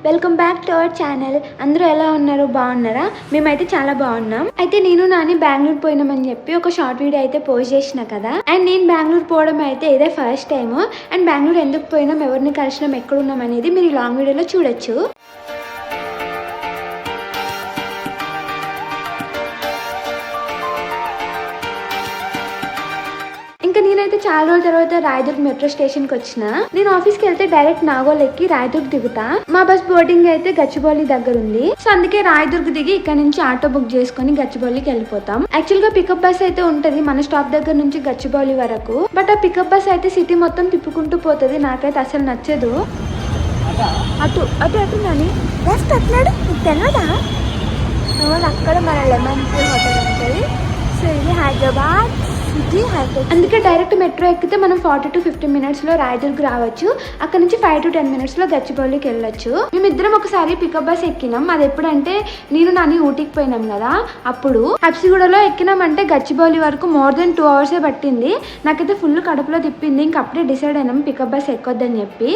Welcome back to our channel. అందరూ ఎలా ఉన్నారు? బాగున్నారా? మేమైతే చాలా బాగున్నాం. అయితే నేను నాని బెంగళూరు పోయినామని చెప్పి ఒక షార్ట్ వీడియో అయితే పోస్ట్ చేసిన కదా. అండ్ నేను బెంగళూరు పోవడం అయితే ఇదే ఫస్ట్ టైం. అండ్ బెంగళూరు ఎందుకు పోయినాం, ఎవరిని కలిసినాం, ఎక్కడున్నాం అనేది మీరు ఈ లాంగ్ వీడియోలో చూడొచ్చు. ఇంకా నేనైతే చాలా రోజుల తర్వాత రాయదుర్గ్ మెట్రో స్టేషన్ కి వచ్చిన. నేను ఆఫీస్ కి వెళ్తే డైరెక్ట్ నాగోల్ ఎక్కి రాయదుర్గ్ దిగుతా. మా బస్ బోర్డింగ్ అయితే గచ్చిబౌలి దగ్గర ఉంది. సో అందుకే రాయదుర్గ్ దిగి ఇక్కడ నుంచి ఆటో బుక్ చేసుకుని గచ్చిబౌలికి వెళ్ళిపోతాం. యాక్చువల్ గా పికప్ బస్ అయితే ఉంటది మన స్టాప్ దగ్గర నుంచి గచ్చిబౌలి వరకు. బట్ ఆ పికప్ బస్ అయితే సిటీ మొత్తం తిప్పుకుంటూ పోతుంది. నాకైతే అసలు నచ్చదు. అటు అటు అటు నాని బస్ట్ అట్లాడు తెలియదా? అక్కడ మన లెమన్ పూల్ హోటల్ ఉంటుంది. సో ఇది హైదరాబాద్. అందుకే డైరెక్ట్ మెట్రో ఎక్కితే మనం 40 to 50 minutes లో రాయదుర్గ్ రావచ్చు. అక్కడ నుంచి 5 to 10 minutes లో గచ్చిబౌలికి వెళ్ళొచ్చు. మేమిద్దరం ఒకసారి పికప్ బస్ ఎక్కినాం. అది ఎప్పుడంటే నేను నాని ఊటీకి పోయినాం కదా, అప్పుడు హబ్సిగూడలో ఎక్కినామంటే గచ్చిబౌలి వరకు more than 2 hours పట్టింది. నాకైతే ఫుల్ కడుపులో తిప్పింది. ఇంక అప్పుడే డిసైడ్ అయినాం పికప్ బస్ ఎక్కొద్దని చెప్పి.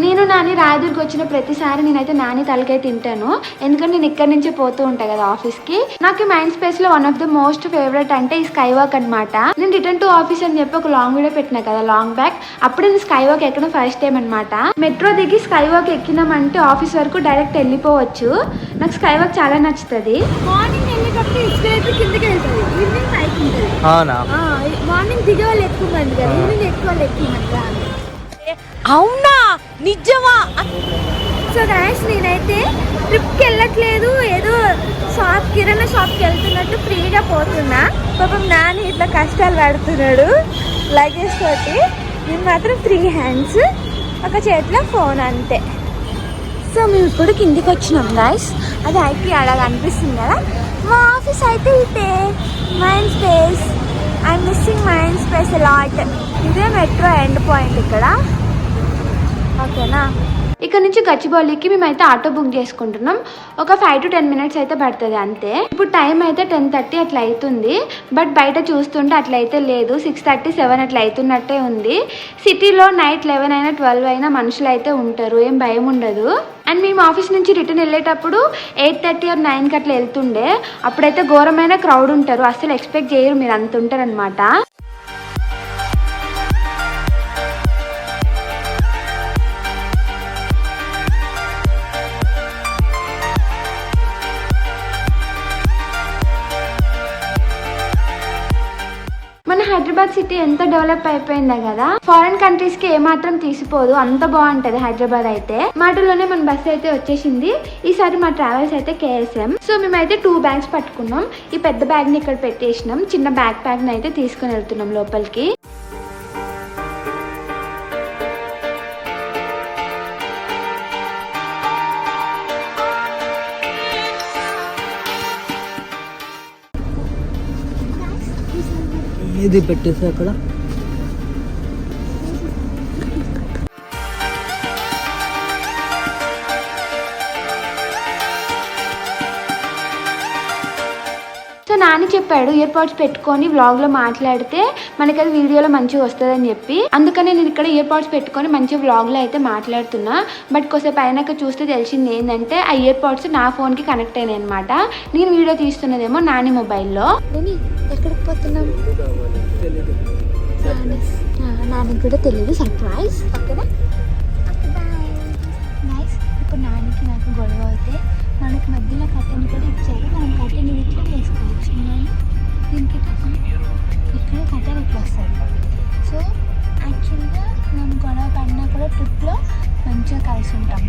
నేను నాని రాయదుర్గ్ వచ్చిన ప్రతిసారి నేనైతే నాని తలకాయ తింటాను. ఎందుకంటే నేను ఇక్కడ నుంచే పోతూ ఉంటాను కదా ఆఫీస్ కి. నాకు మైండ్ స్పేస్ లో one of the most favourite అంటే ఈ స్కై వాక్ అనమాట. నేను రిటర్న్ టు ఆఫీస్ అని చెప్పి ఒక లాంగ్ వీడియో పెట్టినా కదా లాంగ్ బ్యాక్. అప్పుడు నేను స్కై వాక్ ఎక్కడం ఫస్ట్ టైం అనమాట. మెట్రో దిగి స్కై వాక్ ఎక్కినామంటే ఆఫీస్ వరకు డైరెక్ట్ వెళ్ళిపోవచ్చు. నాకు స్కై వాక్ చాలా నచ్చుతుంది. మార్నింగ్ వెళ్ళేటప్పుడు ఇక్కడైతే కిందకి వెళ్తుంది, ఈవినింగ్ పైకి ఉంటుంది. మార్నింగ్ దిగే వాళ్ళు ఎక్కువ మంది కదా, ఈవినింగ్ ఎక్కువ వాళ్ళు ఎక్కువ మంది. అవునా, నిజమా? సో గైస్ నేనైతే ట్రిప్కి వెళ్ళట్లేదు, ఏదో షాప్ కిరాణా షాప్కి వెళ్తున్నట్టు ఫ్రీగా పోతున్నా. పాపం నాని ఇట్లా కష్టాలు పడుతున్నాడు లగేజ్ తోటి. నేను మాత్రం 3 hands, ఒక చేతిలో ఫోన్ అంతే. సో మేము ఇప్పుడు కిందికి వచ్చినాం గైస్. అది ఐపీ అలా అనిపిస్తుంది కదా. మా ఆఫీస్ అయితే ఇదే mind space. I'm missing mind space lot. ఇదే మెట్రో ఎండ్ పాయింట్ ఇక్కడ. ఓకేనా, ఇక్కడ నుంచి గచ్చిబౌలికి మేమైతే ఆటో బుక్ చేసుకుంటున్నాం. ఒక 5 to 10 minutes అయితే పడుతుంది అంతే. ఇప్పుడు టైం అయితే 10:30 అట్లా అవుతుంది. బట్ బయట చూస్తుంటే అట్లా అయితే లేదు, 6:30, 7 అట్లా అవుతున్నట్టే ఉంది. సిటీలో నైట్ 11 అయినా 12 అయినా మనుషులు అయితే ఉంటారు, ఏం భయం ఉండదు. అండ్ మేము ఆఫీస్ నుంచి రిటర్న్ వెళ్ళేటప్పుడు 8:30 or 9కి అట్లా వెళ్తుండే. అప్పుడైతే ఘోరమైన క్రౌడ్ ఉంటారు, అసలు ఎక్స్పెక్ట్ చేయరు మీరు అంత ఉంటారనమాట. మన హైదరాబాద్ సిటీ ఎంత డెవలప్ అయిపోయిందా కదా. ఫారెన్ కంట్రీస్ కి ఏమాత్రం తీసిపోదు, అంత బాగుంటది హైదరాబాద్ అయితే. మాటలోనే మన బస్ అయితే వచ్చేసింది. ఈసారి మా ట్రావెల్స్ అయితే KSM. సో మేమైతే 2 bags పట్టుకున్నాం. ఈ పెద్ద బ్యాగ్ ని ఇక్కడ పెట్టేసినాం, చిన్న బ్యాక్ ప్యాక్ ని అయితే తీసుకుని వెళ్తున్నాం లోపలికి. ఇది పెట్టేసి అక్కడ సో నాని చెప్పాడు ఇయర్ పాడ్స్ పెట్టుకొని వ్లాగ్ లో మాట్లాడితే మనకి అది వీడియోలో మంచిగా వస్తుందని చెప్పి. అందుకనే నేను ఇక్కడ ఇయర్ పాడ్స్ పెట్టుకొని మంచిగా వ్లాగ్ లో అయితే మాట్లాడుతున్నా. బట్ కొద్దిసేపు అయినాక చూస్తే తెలిసింది ఏంటంటే ఆ ఇయర్ పాడ్స్ నా ఫోన్ కి కనెక్ట్ అయినాయి అనమాట. నేను వీడియో తీస్తున్నదేమో నాని మొబైల్లో. ఎక్కడికి పోతున్నాం నానికి కూడా తెలియదు, సర్ప్రైజ్. ఓకేనా, నైస్. ఇప్పుడు నానికి నాకు గొడవ అయితే మనకి మధ్యలో కట్టెన్ కూడా ఇచ్చారు. మనం కట్టెన్ ఇట్లా వేసుకోవచ్చు. దీనికి ఇక్కడ కట్టెన్ ఇట్లా వస్తుంది. సో యాక్చువల్గా మనం గొడవ పడినా కూడా ట్రిప్లో మంచిగా కలిసి ఉంటాం.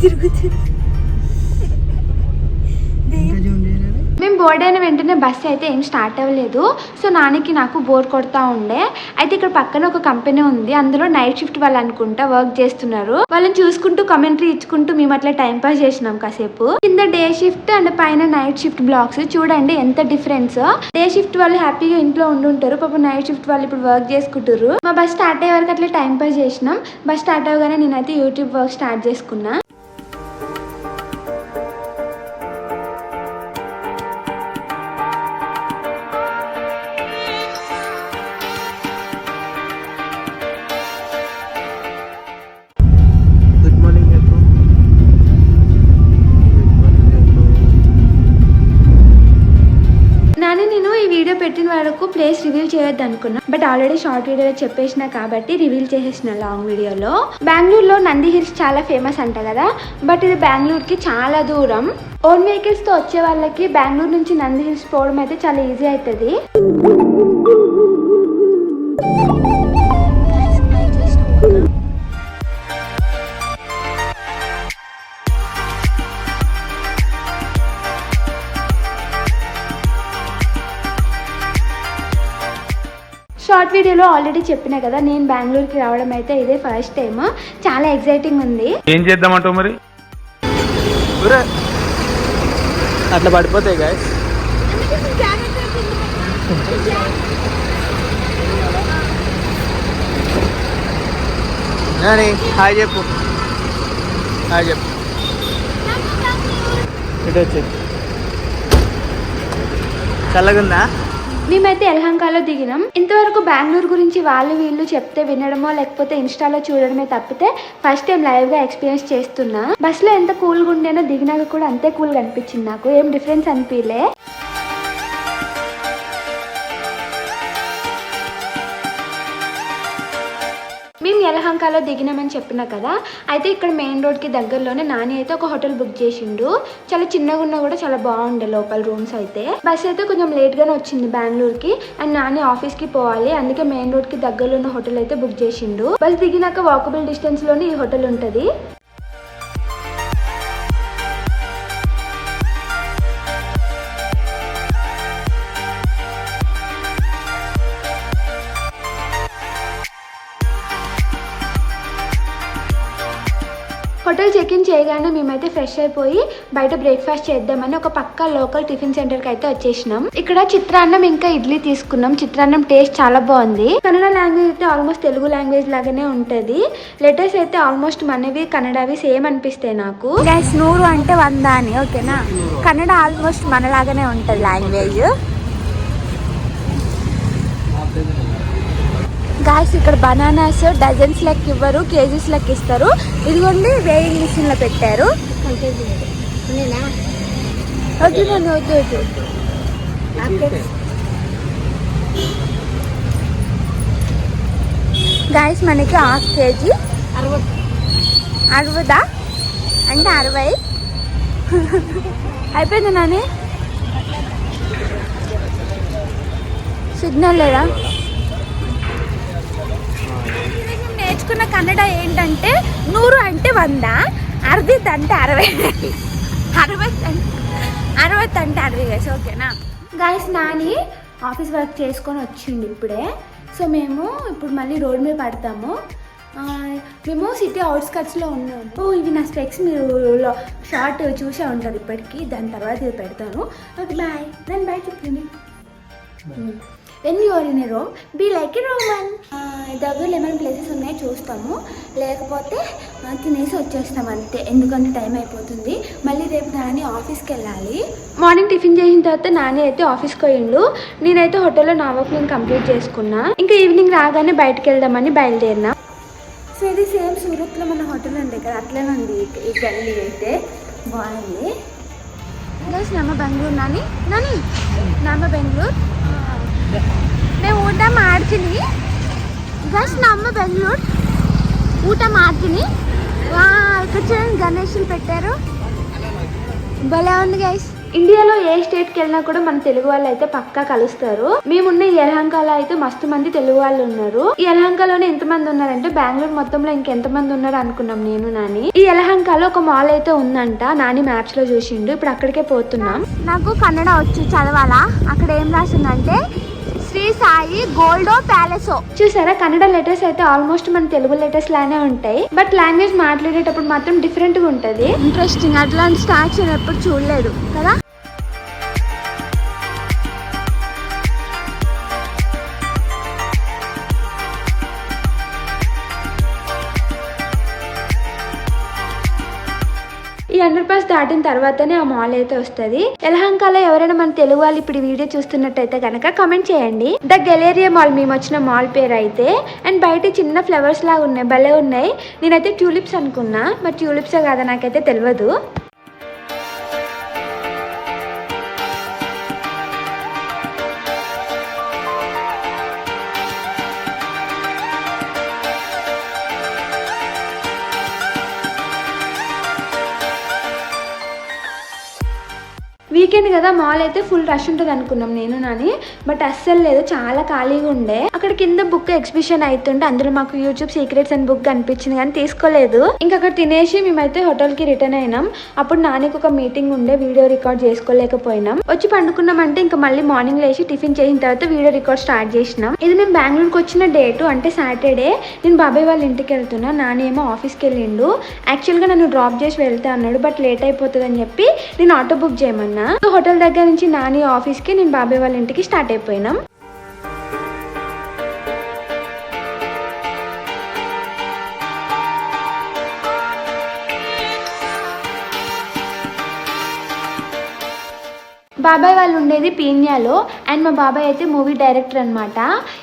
తిరుగుతుంది. మేము బోర్డ్ అయిన వెంటనే బస్సు అయితే ఏం స్టార్ట్ అవ్వలేదు. సో నాన్నకి నాకు బోర్ కొడతా ఉండే. అయితే ఇక్కడ పక్కన ఒక కంపెనీ ఉంది, అందులో నైట్ షిఫ్ట్ వాళ్ళు అనుకుంటా వర్క్ చేస్తున్నారు. వాళ్ళని చూసుకుంటూ కమెంటరీ ఇచ్చుకుంటూ మేము అట్లా టైం పాస్ చేసినాం కాసేపు. కింద డే షిఫ్ట్ అండ్ పైన నైట్ షిఫ్ట్ బ్లాక్స్ చూడండి ఎంత డిఫరెన్స్. డే షిఫ్ట్ వాళ్ళు హ్యాపీగా ఇంట్లో ఉండుంటారు, పాపం నైట్ షిఫ్ట్ వాళ్ళు ఇప్పుడు వర్క్ చేసుకుంటారు. మా బస్ స్టార్ట్ అయ్యే వరకు అట్లా టైం పాస్ చేసినాం. బస్ స్టార్ట్ అవ్వగానే నేనైతే యూట్యూబ్ వర్క్ స్టార్ట్ చేసుకున్నా. నేను ఈ వీడియో పెట్టిన వరకు ప్లేస్ రివీల్ చేయొద్దు అనుకున్నా, బట్ ఆల్రెడీ షార్ట్ వీడియోలో చెప్పేసిన కాబట్టి రివీల్ చేసేసిన లాంగ్ వీడియోలో. బెంగళూరులో నంది హిల్స్ చాలా ఫేమస్ అంట కదా, బట్ ఇది బెంగళూరుకి చాలా దూరం. ఓన్ వెహికల్స్ తో వచ్చే వాళ్ళకి బెంగళూరు నుంచి నంది హిల్స్ పోవడం అయితే చాలా ఈజీ అవుతుంది. షార్ట్ వీడియోలో ఆల్రెడీ చెప్పినా కదా, నేను బెంగళూరుకి రావడం అయితే ఇదే ఫస్ట్ టైం. చాలా ఎక్సైటింగ్ ఉంది. ఏం చేద్దామంటావు మరి? అట్లా పడిపోతాయి గాయస్. హాయ్ చెప్పు, హాయ్ చెప్పు. ఇటు వచ్చి చల్లగుందా? మేమైతే యలహంకలో దిగినాం. ఇంతవరకు బెంగళూరు గురించి వాళ్ళు వీళ్ళు చెప్తే వినడమో లేకపోతే ఇన్స్టాలో చూడడమే తప్పితే ఫస్ట్ టైం లైవ్ గా ఎక్స్పీరియన్స్ చేస్తున్నా. బస్ లో ఎంత కూల్గా ఉండేనో దిగినాక కూడా అంతే కూల్గా అనిపించింది. నాకు ఏం డిఫరెన్స్ అనిపించలే. మేము యలహంకలో దిగినామని చెప్పినా కదా, అయితే ఇక్కడ మెయిన్ రోడ్కి దగ్గరలోనే నాని అయితే ఒక హోటల్ బుక్ చేసిండు. చాలా చిన్నగా ఉన్నా కూడా చాలా బాగుండే లోపల రూమ్స్ అయితే. బస్ అయితే కొంచెం లేట్గానే వచ్చింది బెంగళూరుకి, అండ్ నాని ఆఫీస్కి పోవాలి, అందుకే మెయిన్ రోడ్కి దగ్గరలో ఉన్న హోటల్ అయితే బుక్ చేసిండు. బస్ దిగినాక వాకబుల్ డిస్టెన్స్లోనే ఈ హోటల్ ఉంటుంది. హోటల్ చెక్ ఇన్ చేయగానే మేమైతే ఫ్రెష్ అయిపోయి బయట బ్రేక్ఫాస్ట్ చేద్దామని ఒక పక్క లోకల్ టిఫిన్ సెంటర్కి అయితే వచ్చేసినాం. ఇక్కడ చిత్రాన్నం ఇంకా ఇడ్లీ తీసుకున్నాం. చిత్రాన్నం టేస్ట్ చాలా బాగుంది. కన్నడ లాంగ్వేజ్ అయితే ఆల్మోస్ట్ తెలుగు లాంగ్వేజ్ లాగానే ఉంటది. లెటర్స్ అయితే ఆల్మోస్ట్ మనవి కన్నడవి సేమ్ అనిపిస్తాయి నాకు. గైస్ 100 అంటే 100 అని, ఓకేనా? కన్నడ ఆల్మోస్ట్ మనలాగానే ఉంటది లాంగ్వేజ్. గాయస్ ఇక్కడ బనానాస్ డజన్స్ లెక్క ఇవ్వరు, కేజీస్ లెక్క ఇస్తారు. ఇదిగోండి వేయింగ్ మిషన్ లో పెట్టారు. వద్దు గాయస్ మనకి 1/2 కేజీ 60 అంటే 60 అయిపోయింది. నాని సిగ్నల్ లేదా? నేర్చుకున్న కన్నడ ఏంటంటే 100 అంటే 100, 60 అంటే 60, 60 అంటే 60 గైస్, ఓకేనా? గాయస్ నాని ఆఫీస్ వర్క్ చేసుకొని వచ్చిండు ఇప్పుడే. సో మేము ఇప్పుడు మళ్ళీ రోడ్ మీద పడతాము. మేము సిటీ అవుట్స్కట్స్లో ఉన్నాము. ఇవి నా స్పెక్స్ మీరు షార్ట్ చూసే ఉంటారు ఇప్పటికీ, దాని తర్వాత ఇది పెడతాను. Okay bye. నేను బాయ్ చెప్పింది. When you are in a Rome be like a Roman. దగ్గరలో ఏమైనా ప్లేసెస్ ఉన్నాయి చూస్తాము, లేకపోతే తినేసి వచ్చేస్తాం అంతే, ఎందుకంటే టైం అయిపోతుంది. మళ్ళీ రేపు నాని ఆఫీస్కి వెళ్ళాలి. మార్నింగ్ టిఫిన్ చేసిన తర్వాత నాని అయితే ఆఫీస్కి పోయిండు. నేనైతే హోటల్లో నా వర్క్ నేను కంప్లీట్ చేసుకున్నా. ఇంకా ఈవినింగ్ రాగానే బయటకు వెళ్దామని బయలుదేరినా. సో ఇది సేమ్ సూరత్లో మన హోటల్ ఉంది కదా, అట్లనే ఉంది ఈ గల్లీ అయితే. బాగుంది. ನಮ್ಮ ಬೆಂಗಳೂರು ನಾನಿ ನಮ್ಮ ಬೆಂಗಳೂರು మేము ಊಟ ಮಾಡ್ತೀನಿ ಗೈಸ್. ನಮ್ಮ ಬೆಂಗಳೂರು ಊಟ ಮಾಡ್ತೀನಿ. ఇక్కడ చూడండి గణేషులు పెట్టారు, భలే ఉంది గైస్. ఇండియాలో ఏ స్టేట్ కి వెళ్ళినా కూడా మన తెలుగు వాళ్ళు అయితే పక్కా కలుస్తారు. మేమున్న ఈ యలహంకలో అయితే మస్తు మంది తెలుగు వాళ్ళు ఉన్నారు. ఈ యలహంకలోనే ఎంత మంది ఉన్నారంటే బెంగళూరు మొత్తంలో ఇంకెంత మంది ఉన్నారు అనుకున్నాం నేను నాని. ఈ యలహంకలో ఒక మాల్ అయితే ఉందంట, నాని మ్యాప్స్ లో చూసిండు. ఇప్పుడు అక్కడికే పోతున్నాం. నాకు కన్నడ వచ్చు, చదవాలా? అక్కడ ఏం రాసిందంటే శ్రీ సాయి గోల్డో ప్యాలెసో. చూసారా, కన్నడ లెటర్స్ అయితే ఆల్మోస్ట్ మన తెలుగు లెటర్స్ లానే ఉంటాయి, బట్ లాంగ్వేజ్ మాట్లాడేటప్పుడు మాత్రం డిఫరెంట్ గా ఉంటది. ఇంట్రెస్టింగ్. అట్లాంటి స్టాచ్యూ ఎప్పుడు చూడలేదు కదా. ఈ అండర్ పాస్ దాటిన తర్వాతనే ఆ మాల్ అయితే వస్తుంది. యలహంకలో ఎవరైనా మన తెలుగు వాళ్ళు ఇప్పుడు వీడియో చూస్తున్నట్టయితే కనుక కమెంట్ చేయండి. ద గెలేరియా మాల్ మేము వచ్చిన మాల్ పేరు అయితే. అండ్ బయట చిన్న ఫ్లవర్స్ లాగా ఉన్నాయి, భలే ఉన్నాయి. నేనైతే ట్యూలిప్స్ అనుకున్నా, మరి ట్యూలిప్సే కాదా నాకైతే తెలియదు. వీకెండ్ కదా, మాల్ అయితే ఫుల్ రష్ ఉంటుంది అనుకున్నాం నేను నాని, బట్ అస్సలు లేదు, చాలా ఖాళీగా ఉండే. అక్కడ కింద బుక్ ఎగ్జిబిషన్ అవుతుంటే అందులో మాకు యూట్యూబ్ సీక్రెట్స్ అని బుక్ కనిపించింది కానీ తీసుకోలేదు. ఇంకా అక్కడ తినేసి మేమైతే హోటల్ కి రిటర్న్ అయినాం. అప్పుడు నానికి ఒక మీటింగ్ ఉండే, వీడియో రికార్డ్ చేసుకోలేకపోయినాం. వచ్చి పండుకున్నామంటే ఇంకా మళ్ళీ మార్నింగ్ లేచి టిఫిన్ చేసిన తర్వాత వీడియో రికార్డ్ స్టార్ట్ చేసినాం. ఇది మేము బెంగళూరుకి వచ్చిన డేటు, అంటే సాటర్డే. నేను బాబాయ్ వాళ్ళ ఇంటికి వెళ్తున్నా, నాని ఏమో ఆఫీస్కి వెళ్ళిండు. యాక్చువల్గా నన్ను డ్రాప్ చేసి వెళ్తా అన్నాడు, బట్ లేట్ అయిపోతుంది అని చెప్పి నేను ఆటో బుక్ చేయమన్నా. హోటల్ దగ్గర నుంచి నాని ఆఫీస్ కి, నేను బాబాయ్ వాళ్ళ ఇంటికి స్టార్ట్ అయిపోయినాం. బాబాయ్ వాళ్ళు ఉండేది పీన్యాలో. అండ్ మా బాబాయ్ అయితే మూవీ డైరెక్టర్ అనమాట.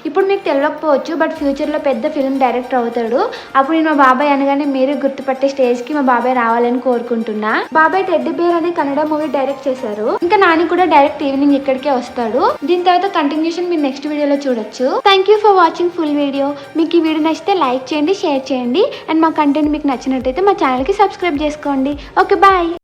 ఇప్పుడు మీకు తెలియకపోవచ్చు, బట్ ఫ్యూచర్లో పెద్ద ఫిల్మ్ డైరెక్టర్ అవుతాడు. అప్పుడు నేను మా బాబాయ్ అనగానే మీరు గుర్తుపట్టే స్టేజ్కి మా బాబాయ్ రావాలని కోరుకుంటున్నా. బాబాయ్ టెడ్డీ బేర్ అనే కన్నడ మూవీ డైరెక్ట్ చేశారు. ఇంకా నాని కూడా డైరెక్ట్ ఈవినింగ్ ఇక్కడికే వస్తాడు. దీని తర్వాత కంటిన్యూషన్ మీరు నెక్స్ట్ వీడియోలో చూడొచ్చు. Thank you for watching full video. మీకు ఈ వీడియో నచ్చితే లైక్ చేయండి, షేర్ చేయండి. అండ్ మా కంటెంట్ మీకు నచ్చినట్టయితే మా ఛానల్కి సబ్స్క్రైబ్ చేసుకోండి. Okay, bye.